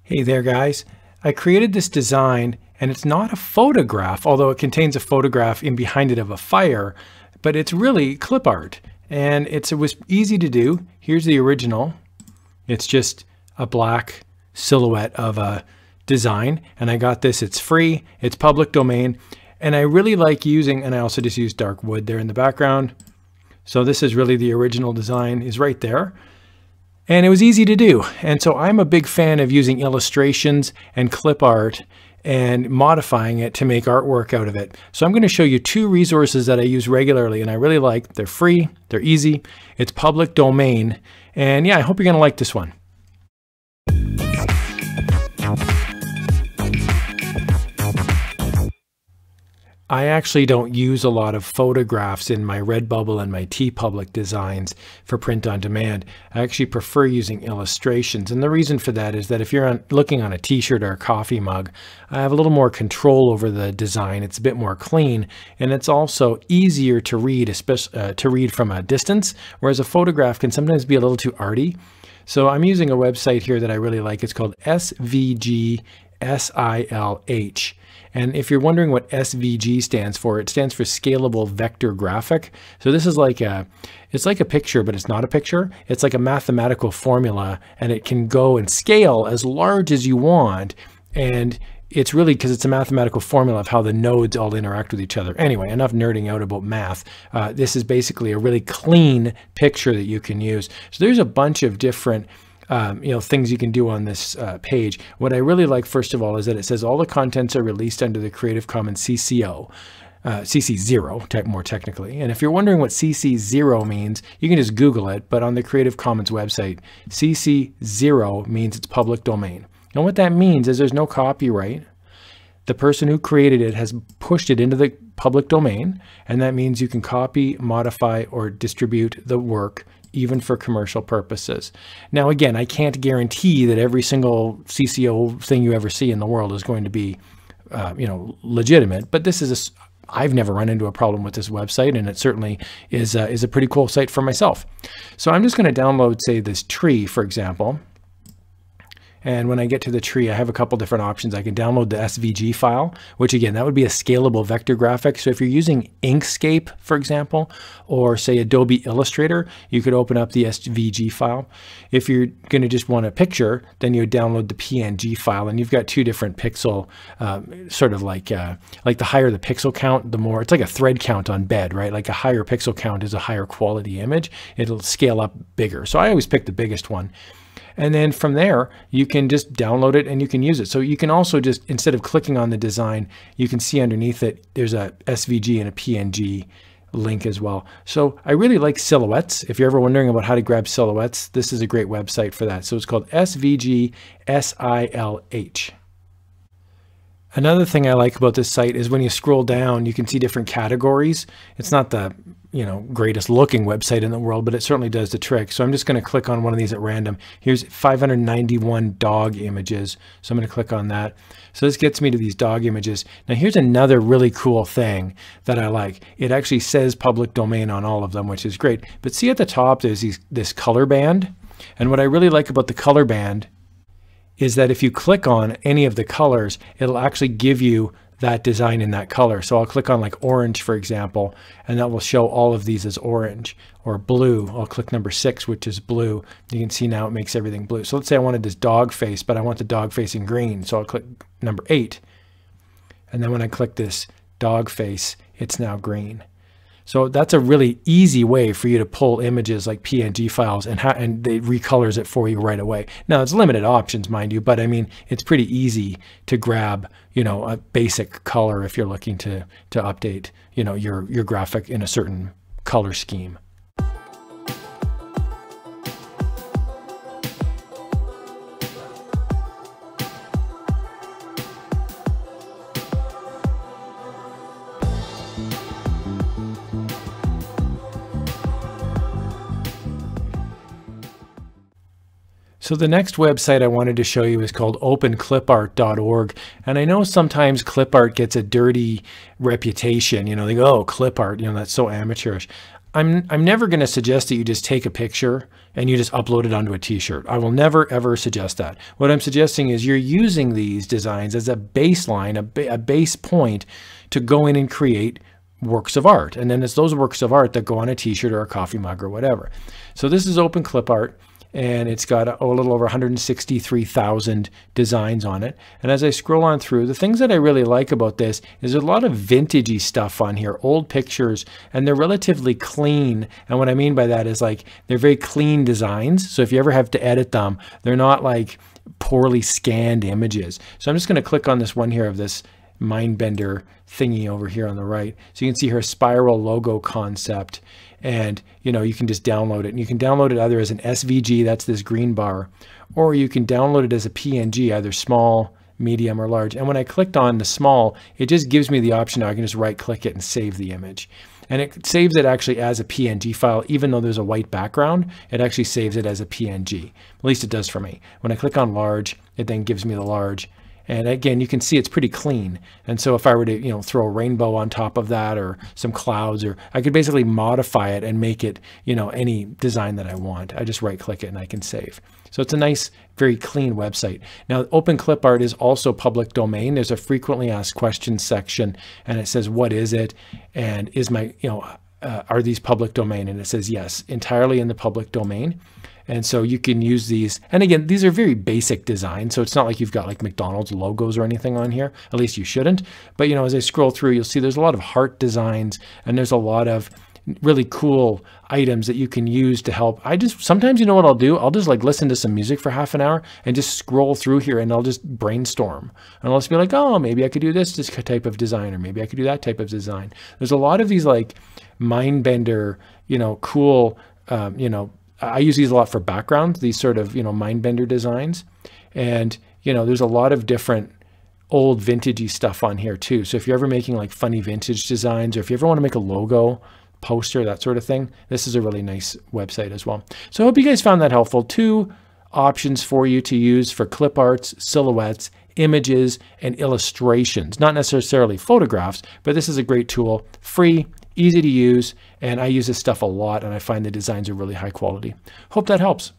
Hey there guys, I created this design and it's not a photograph, although it contains a photograph in behind it of a fire, but it's really clip art and it was easy to do. Here's the original. It's just a black silhouette of a design and I got this, it's free, it's public domain, and I really like using, and I also just use dark wood there in the background. So this is really the original design is right there. And it was easy to do. And so I'm a big fan of using illustrations and clip art and modifying it to make artwork out of it. So I'm going to show you two resources that I use regularly and I really like. They're free, they're easy, it's public domain. And yeah, I hope you're going to like this one. I actually don't use a lot of photographs in my Redbubble and my Teepublic designs for print on demand. I actually prefer using illustrations. And the reason for that is that if you're looking on a t-shirt or a coffee mug, I have a little more control over the design. It's a bit more clean and it's also easier to read, especially to read from a distance, whereas a photograph can sometimes be a little too arty. So I'm using a website here that I really like. It's called SVG SILH. And if you're wondering what SVG stands for, it stands for Scalable Vector Graphic. So this is like it's like a picture, but it's not a picture. It's like a mathematical formula and it can go and scale as large as you want. And it's really because it's a mathematical formula of how the nodes all interact with each other. Anyway, enough nerding out about math. This is basically a really clean picture that you can use. So there's a bunch of different things you can do on this page. What I really like, first of all, is that it says all the contents are released under the Creative Commons CC0, more technically. And if you're wondering what CC0 means, you can just Google it. But on the Creative Commons website, CC0 means it's public domain. And what that means is there's no copyright. The person who created it has pushed it into the public domain, and that means you can copy, modify, or distribute the work even for commercial purposes. Now, again, I can't guarantee that every single CC0 thing you ever see in the world is going to be, legitimate, but this is I've never run into a problem with this website, and it certainly is a pretty cool site for myself. So I'm just going to download, say, this tree, for example. And when I get to the tree, I have a couple different options. I can download the SVG file, which again, that would be a scalable vector graphic. So if you're using Inkscape, for example, or say Adobe Illustrator, you could open up the SVG file. If you're going to just want a picture, then you would download the PNG file, and you've got two different pixel, sort of like the higher the pixel count, the more, it's like a thread count on bed, right? Like a higher pixel count is a higher quality image. It'll scale up bigger. So I always pick the biggest one. And then from there, you can just download it and you can use it. So you can also just, instead of clicking on the design, you can see underneath it, there's a SVG and a PNG link as well. So I really like silhouettes. If you're ever wondering about how to grab silhouettes, this is a great website for that. So it's called SVG SILH. Another thing I like about this site is when you scroll down, you can see different categories. It's not the greatest looking website in the world, but it certainly does the trick. So I'm just going to click on one of these at random. Here's 591 dog images. So I'm going to click on that. So this gets me to these dog images. Now here's another really cool thing that I like. It actually says public domain on all of them, which is great. But see at the top, there's this color band. And what I really like about the color band is that if you click on any of the colors, it'll actually give you that design in that color. So I'll click on like orange, for example, and that will show all of these as orange, or blue. I'll click number 6, which is blue. You can see now it makes everything blue. So let's say I wanted this dog face, but I want the dog face in green. So I'll click number 8. And then when I click this dog face, it's now green. So that's a really easy way for you to pull images like PNG files and they recolors it for you right away. Now it's limited options, mind you, but I mean, it's pretty easy to grab, a basic color if you're looking to update, your graphic in a certain color scheme. So the next website I wanted to show you is called openclipart.org. And I know sometimes clip art gets a dirty reputation. They go, oh, clip art, that's so amateurish. I'm never going to suggest that you just take a picture and you just upload it onto a t-shirt. I will never ever suggest that. What I'm suggesting is you're using these designs as a baseline, a base point to go in and create works of art. And then it's those works of art that go on a t-shirt or a coffee mug or whatever. So this is Open Clipart, and it's got a little over 163,000 designs on it. And as I scroll on through, the things that I really like about this is there's a lot of vintagey stuff on here, old pictures, and they're relatively clean. And what I mean by that is like they're very clean designs. So if you ever have to edit them, they're not like poorly scanned images. So I'm just going to click on this one here of this Mindbender thingy over here on the right. So you can see her spiral logo concept, and you know, you can just download it, and you can download it either as an SVG, that's this green bar, or you can download it as a PNG, either small, medium, or large. And when I clicked on the small, it just gives me the option now. I can just right click it and save the image, and it saves it actually as a PNG file. Even though there's a white background, it actually saves it as a PNG. At least it does for me. When I click on large, it then gives me the large. And again, you can see it's pretty clean. And so if I were to, you know, throw a rainbow on top of that or some clouds, or I could basically modify it and make it, you know, any design that I want. I just right click it and I can save. So it's a nice, very clean website. Now, Open Clipart is also public domain. There's a frequently asked questions section, and it says, what is it? And is my, you know, are these public domain? And it says, yes, entirely in the public domain. And so you can use these. And again, these are very basic designs. So it's not like you've got like McDonald's logos or anything on here. At least you shouldn't. But, you know, as I scroll through, you'll see there's a lot of heart designs, and there's a lot of really cool items that you can use to help. Sometimes, you know what I'll do? I'll just like listen to some music for half an hour and just scroll through here, and I'll just brainstorm. And I'll just be like, oh, maybe I could do this type of design, or maybe I could do that type of design. There's a lot of these like Mindbender, you know, cool, you know, I use these a lot for backgrounds, these sort of, you know, Mindbender designs. And, you know, there's a lot of different old vintagey stuff on here too. So if you're ever making like funny vintage designs, or if you ever want to make a logo, poster, that sort of thing, this is a really nice website as well. So I hope you guys found that helpful. 2 options for you to use for clip arts, silhouettes, images, and illustrations. Not necessarily photographs, but this is a great tool, free, easy to use, and I use this stuff a lot, and I find the designs are really high quality. Hope that helps.